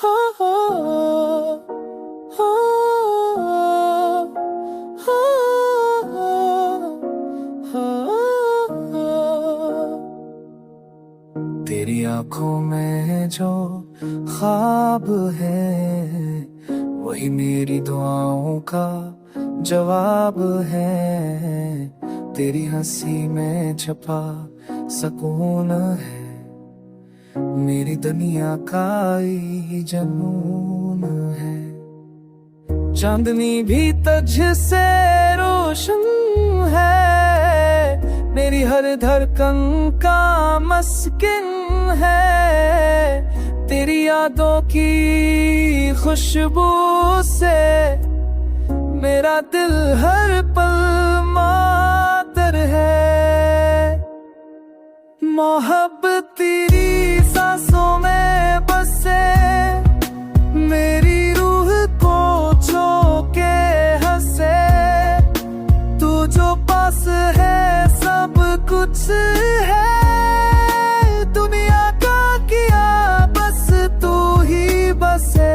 हो हो हो हो हो। तेरी आंखों में जो ख्वाब है वही मेरी दुआओं का जवाब है। तेरी हंसी में छपा सुकून है मेरी दुनिया का ही जुनून है। चांदनी भी तुझसे रोशन है मेरी हर धड़कन का मस्किन है। तेरी यादों की खुशबू से मेरा दिल हर पल मातर है। मोहब्बत तेरी सांसों में बसे मेरी रूह को छू के हंसे। तू जो पास है सब कुछ है दुनिया का किया बस तू ही बसे।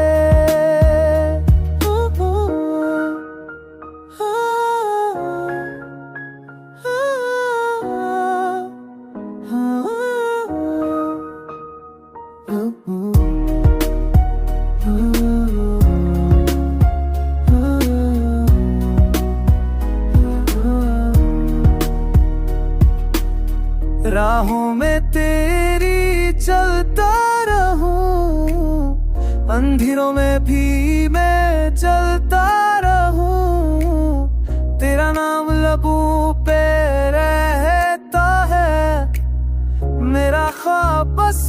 राहों में तेरी चलता रहूं अंधेरों में भी मैं चलता रहूं। तेरा नाम लबों पे रहता है मेरा ख्वाब बस